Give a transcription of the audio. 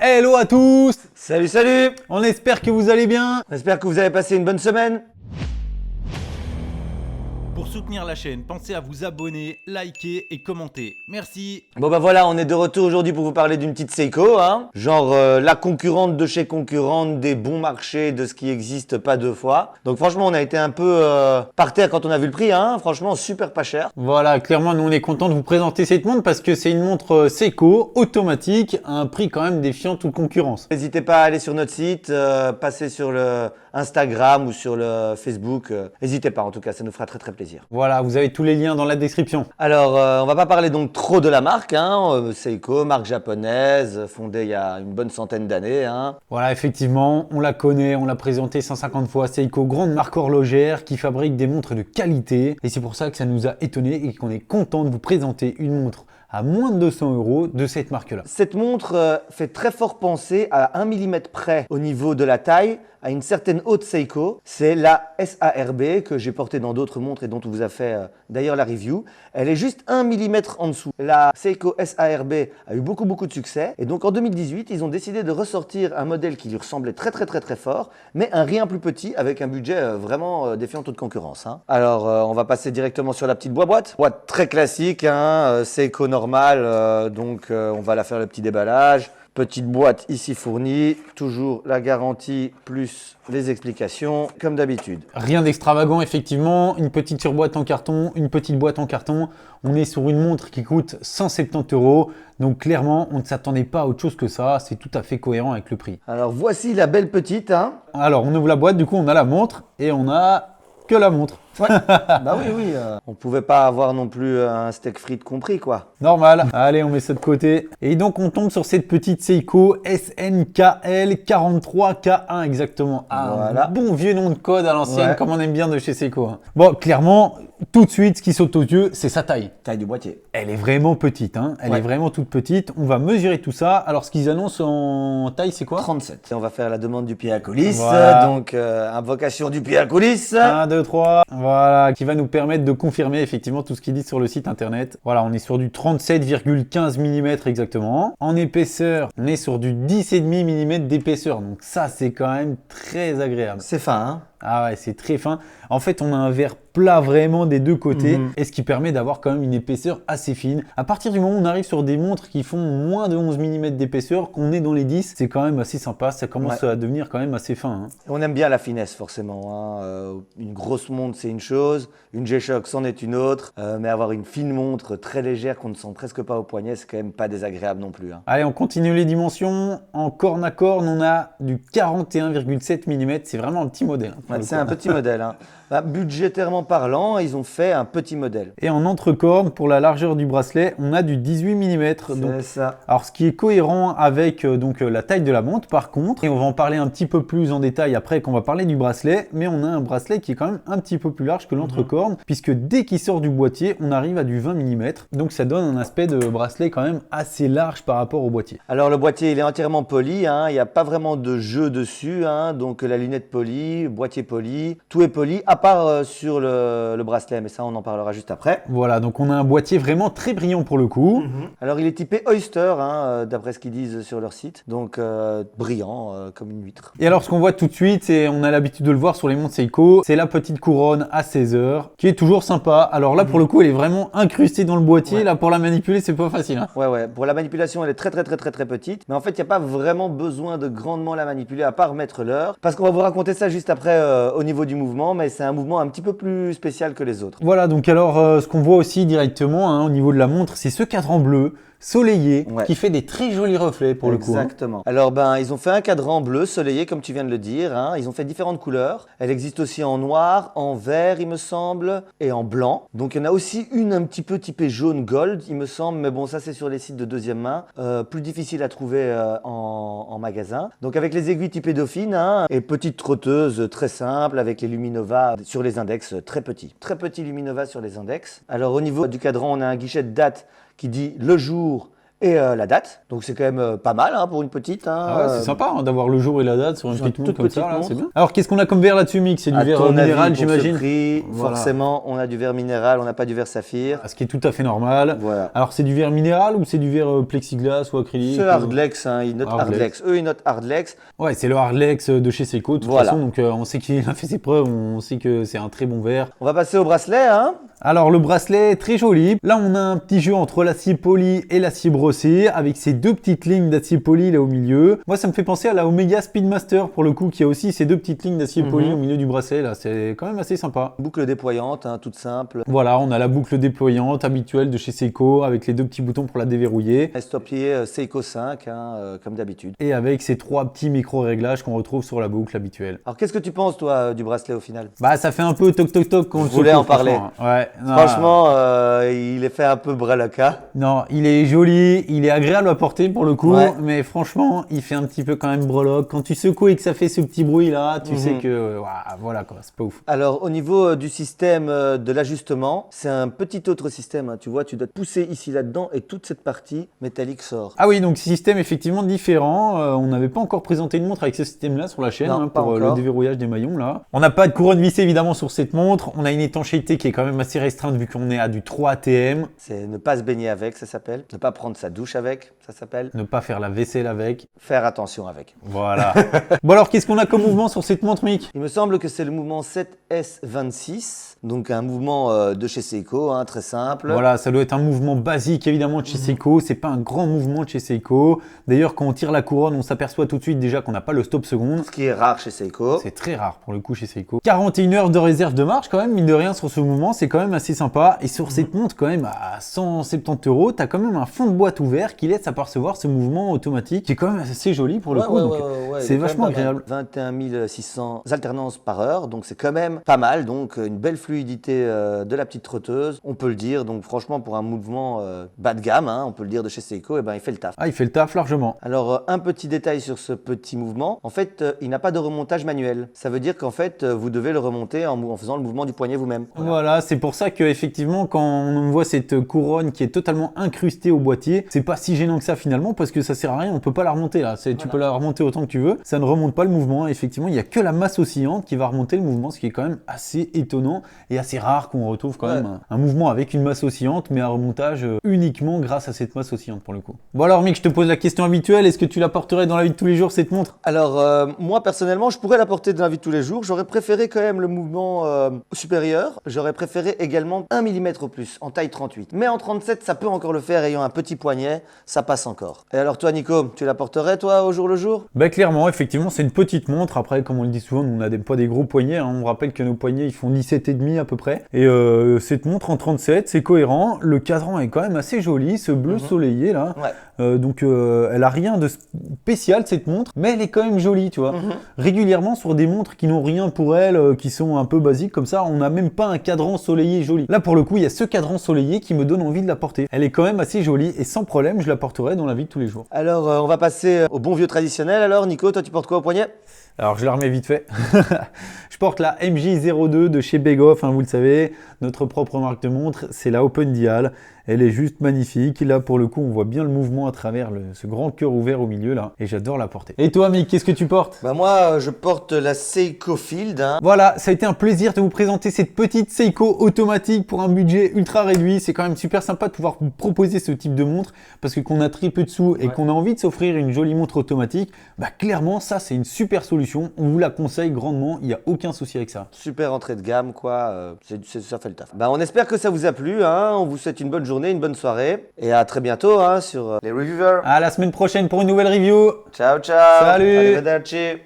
Hello à tous! Salut, salut! On espère que vous allez bien. On espère que vous avez passé une bonne semaine. Pour soutenir la chaîne, pensez à vous abonner, liker et commenter. Merci. Bon bah voilà, on est de retour aujourd'hui pour vous parler d'une petite Seiko, hein. Genre la concurrente de chez concurrente, des bons marchés, de ce qui existe pas deux fois. Donc franchement, on a été un peu par terre quand on a vu le prix, hein. Franchement, super pas cher. Voilà, clairement, nous on est content de vous présenter cette montre parce que c'est une montre Seiko automatique à un prix quand même défiant toute concurrence. N'hésitez pas à aller sur notre site, passer sur le Instagram ou sur le Facebook. N'hésitez pas, en tout cas, ça nous fera très plaisir. Voilà, vous avez tous les liens dans la description. Alors, on va pas parler donc trop de la marque, hein. Seiko, marque japonaise, fondée il y a une bonne centaine d'années, hein. Voilà, effectivement, on la connaît, on l'a présentée 150 fois. Seiko, grande marque horlogère qui fabrique des montres de qualité. Et c'est pour ça que ça nous a étonné et qu'on est content de vous présenter une montre à moins de 200 € de cette marque-là. Cette montre fait très fort penser à 1 mm près au niveau de la taille à une certaine haute Seiko. C'est la SARB que j'ai portée dans d'autres montres et dont on vous a fait d'ailleurs la review. Elle est juste 1 mm en dessous. La Seiko SARB a eu beaucoup de succès et donc en 2018, ils ont décidé de ressortir un modèle qui lui ressemblait très fort, mais un rien plus petit avec un budget vraiment défiant toute concurrence, hein. Alors, on va passer directement sur la petite boîte. Boîte très classique, hein, Seiko normale, donc on va la faire le petit déballage. Petite boîte ici fournie, toujours la garantie plus les explications comme d'habitude. Rien d'extravagant effectivement, une petite surboîte en carton, une petite boîte en carton. On est sur une montre qui coûte 170 €, donc clairement on ne s'attendait pas à autre chose que ça, c'est tout à fait cohérent avec le prix. Alors voici la belle petite, hein. Alors on ouvre la boîte, du coup on a la montre et on a que la montre. Ouais. Bah oui, on pouvait pas avoir non plus un steak frites compris quoi. Normal. Allez, on met ça de côté. Et donc, on tombe sur cette petite Seiko SNKL 43K1 exactement. Voilà. Un bon vieux nom de code à l'ancienne, Ouais. comme on aime bien de chez Seiko, hein. Bon, clairement, tout de suite, ce qui saute aux yeux, c'est sa taille. Taille du boîtier. Elle est vraiment petite, hein. Elle Ouais. est vraiment toute petite. On va mesurer tout ça. Alors, ce qu'ils annoncent en taille, c'est quoi? 37. Et on va faire la demande du pied à coulisse. Voilà. Donc, invocation du pied à coulisse. 1, 2, 3. Voilà, qui va nous permettre de confirmer effectivement tout ce qu'ils disent sur le site internet. Voilà, on est sur du 37,15 mm exactement. En épaisseur, on est sur du 10,5 mm d'épaisseur. Donc ça, c'est quand même très agréable. C'est fin, hein. Ah ouais, c'est très fin. En fait, on a un verre plat vraiment des deux côtés, Mhm. et ce qui permet d'avoir quand même une épaisseur assez fine. À partir du moment où on arrive sur des montres qui font moins de 11 mm d'épaisseur, qu'on est dans les 10, c'est quand même assez sympa. Ça commence à devenir quand même assez fin, hein. On aime bien la finesse forcément, hein. Une grosse montre c'est une chose, une G-Shock c'en est une autre, mais avoir une fine montre très légère qu'on ne sent presque pas au poignet, c'est quand même pas désagréable non plus, hein. Allez, on continue les dimensions. En corne à corne, on a du 41,7 mm. C'est vraiment un petit modèle, hein, pour le C'est coup. un petit modèle, hein. Bah, budgétairement parlant, ils ont fait un petit modèle. Et en entre-corne, pour la largeur du bracelet, on a du 18 mm. Donc, C'est ça. alors, ce qui est cohérent avec la taille de la montre, par contre, et on va en parler un petit peu plus en détail après qu'on va parler du bracelet, mais on a un bracelet qui est quand même un petit peu plus large que l'entrecorne, puisque dès qu'il sort du boîtier, on arrive à du 20 mm. Donc ça donne un aspect de bracelet quand même assez large par rapport au boîtier. Alors le boîtier il est entièrement poli, hein. Il n'y a pas vraiment de jeu dessus, hein. Donc la lunette polie, boîtier poli, tout est poli, à part sur le bracelet, mais ça on en parlera juste après. Voilà, donc on a un boîtier vraiment très brillant pour le coup. Alors il est typé Oyster, hein, d'après ce qu'ils disent sur leur site, donc brillant comme une huître. Et alors ce qu'on voit tout de suite, et on a l'habitude de le voir sur les montres Seiko, c'est la petite couronne à 16 heures, qui est toujours sympa. Alors là pour le coup elle est vraiment incrustée dans le boîtier, Ouais. là pour la manipuler c'est pas facile, hein. Ouais, pour la manipulation elle est très petite, mais en fait il n'y a pas vraiment besoin de grandement la manipuler à part mettre l'heure, parce qu'on va vous raconter ça juste après au niveau du mouvement, mais c'est un mouvement un petit peu plus spécial que les autres. Voilà, donc alors ce qu'on voit aussi directement, hein, au niveau de la montre, c'est ce cadran bleu soleillé Ouais. qui fait des très jolis reflets pour le coup, hein. Exactement. Alors ils ont fait un cadran bleu soleillé comme tu viens de le dire, hein. Ils ont fait différentes couleurs. Elle existe aussi en noir, en vert il me semble, et en blanc. Donc il y en a aussi une un petit peu typée jaune gold il me semble, mais bon ça c'est sur les sites de deuxième main, plus difficile à trouver en magasin. Donc avec les aiguilles typées Dauphine, hein, et petite trotteuse très simple avec les Luminova sur les index très petit Luminova sur les index. Alors au niveau du cadran on a un guichet de date qui dit le jour et la date. Donc c'est quand même pas mal hein, pour une petite. Hein, Ah ouais, c'est sympa hein, d'avoir le jour et la date sur une sur une petite montre toute comme petite ça, là, montre. c'est bien. Alors qu'est-ce qu'on a comme verre là-dessus, Mick? C'est du À verre ton minéral, avis, pour ce j'imagine. prix, Voilà. forcément, on a du verre minéral, on n'a pas du verre saphir. Ce qui est tout à fait normal. Voilà. Alors c'est du verre minéral ou c'est du verre plexiglas ou acrylique? C'est Hardlex, hein, ils notent Hardlex. Hardlex. Eux, ils notent Hardlex. Ouais, c'est le Hardlex de chez Seiko. De toute Voilà. façon, donc on sait qu'il a fait ses preuves, on sait que c'est un très bon verre. On va passer au bracelet. Hein. Alors le bracelet est très joli. Là on a un petit jeu entre l'acier poli et l'acier brossé avec ces deux petites lignes d'acier poli là au milieu. Moi ça me fait penser à la Omega Speedmaster pour le coup qui a aussi ces deux petites lignes d'acier poli au milieu du bracelet là. C'est quand même assez sympa. Boucle déployante, hein, toute simple. Voilà, on a la boucle déployante habituelle de chez Seiko avec les deux petits boutons pour la déverrouiller. Estopier Seiko 5, hein, comme d'habitude. Et avec ces trois petits micro-réglages qu'on retrouve sur la boucle habituelle. Alors qu'est-ce que tu penses toi du bracelet au final? Bah ça fait un peu toc toc toc quand on le voulais secoue, en parler. franchement. Ouais. Non, Franchement, il est fait un peu breloque. non, il est joli, il est agréable à porter pour le coup, Ouais. mais franchement, il fait un petit peu quand même breloque. Quand tu secoues et que ça fait ce petit bruit là, tu sais que voilà quoi, c'est pas ouf. Alors au niveau du système de l'ajustement, c'est un petit autre système. Hein. Tu vois, tu dois te pousser ici là-dedans et toute cette partie métallique sort. Ah oui, donc système effectivement différent. On n'avait pas encore présenté une montre avec ce système-là sur la chaîne Non, hein, pas pour le encore. déverrouillage des maillons là. On n'a pas de couronne vissée évidemment sur cette montre. On a une étanchéité qui est quand même assez restreinte vu qu'on est à du 3 ATM. C'est ne pas se baigner avec, ça s'appelle. Ne pas prendre sa douche avec, ça s'appelle. Ne pas faire la vaisselle avec. Faire attention avec. Voilà. Bon alors, qu'est-ce qu'on a comme mouvement sur cette montre, Mick? Il me semble que c'est le mouvement 7S26, donc un mouvement de chez Seiko, hein, très simple. Voilà, ça doit être un mouvement basique évidemment de chez Seiko. C'est pas un grand mouvement de chez Seiko. D'ailleurs, quand on tire la couronne, on s'aperçoit tout de suite déjà qu'on n'a pas le stop seconde. Ce qui est rare chez Seiko. C'est très rare pour le coup chez Seiko. 41 heures de réserve de marche quand même, mine de rien sur ce mouvement, c'est quand même assez sympa. Et sur cette montre quand même à 170 €, t'as quand même un fond de boîte ouvert qui laisse apercevoir ce mouvement automatique qui est quand même assez joli pour le coup. Donc, c'est il est quand vachement même pas mal. agréable. 21 600 alternances par heure, donc c'est quand même pas mal. Donc une belle fluidité de la petite trotteuse, on peut le dire. Donc franchement, pour un mouvement bas de gamme, hein, on peut le dire de chez Seiko, eh ben, il fait le taf. Ah, il fait le taf largement. Alors, un petit détail sur ce petit mouvement. En fait, il n'a pas de remontage manuel. Ça veut dire qu'en fait, vous devez le remonter en faisant le mouvement du poignet vous-même. Voilà, c'est pour ça que effectivement, quand on voit cette couronne qui est totalement incrustée au boîtier, c'est pas si gênant que ça finalement parce que ça sert à rien, on peut pas la remonter là. Tu peux la remonter autant que tu veux, ça ne remonte pas le mouvement. Effectivement, il y a que la masse oscillante qui va remonter le mouvement, ce qui est quand même assez étonnant et assez rare qu'on retrouve quand même un mouvement avec une masse oscillante, mais un remontage uniquement grâce à cette masse oscillante pour le coup. Bon alors, Mick, je te pose la question habituelle, est-ce que tu la porterais dans la vie de tous les jours cette montre? Alors, moi personnellement, je pourrais la porter dans la vie de tous les jours. J'aurais préféré quand même le mouvement supérieur. J'aurais préféré également 1 mm au plus, en taille 38. Mais en 37, ça peut encore le faire, ayant un petit poignet, ça passe encore. Et alors toi, Nico, tu la porterais toi au jour le jour? Bah clairement, effectivement, c'est une petite montre. Après, comme on le dit souvent, nous, on n'a pas des gros poignets. Hein. On rappelle que nos poignets, ils font 17,5 à peu près. Et cette montre en 37, c'est cohérent. Le cadran est quand même assez joli, ce bleu soleillé là. Ouais. Donc elle a rien de spécial cette montre, mais elle est quand même jolie, tu vois. Régulièrement sur des montres qui n'ont rien pour elle, qui sont un peu basiques comme ça, on n'a même pas un cadran soleillé joli. Là pour le coup, il y a ce cadran soleillé qui me donne envie de la porter. Elle est quand même assez jolie et sans problème, je la porterai dans la vie de tous les jours. Alors, on va passer au bon vieux traditionnel. Alors, Nico, toi, tu portes quoi au poignet? Alors je la remets vite fait. Je porte la MJ02 de chez Begoff, hein, vous le savez, notre propre marque de montre, c'est la Open Dial. Elle est juste magnifique. Là, pour le coup, on voit bien le mouvement à travers ce grand cœur ouvert au milieu là. Et j'adore la porter. Et toi, Mick, qu'est-ce que tu portes? Bah moi, je porte la Seiko Field. Hein. Voilà, ça a été un plaisir de vous présenter cette petite Seiko automatique pour un budget ultra réduit. C'est quand même super sympa de pouvoir vous proposer ce type de montre parce que qu'on a très peu de sous et qu'on a envie de s'offrir une jolie montre automatique. Bah clairement, ça c'est une super solution. On vous la conseille grandement. Il n'y a aucun souci avec ça. Super entrée de gamme, quoi. Ça fait le taf. Bah, on espère que ça vous a plu. Hein. On vous souhaite une bonne journée, une bonne soirée. Et à très bientôt hein, sur les Reviewers. À la semaine prochaine pour une nouvelle review. Ciao, ciao. Salut. Arrivederci.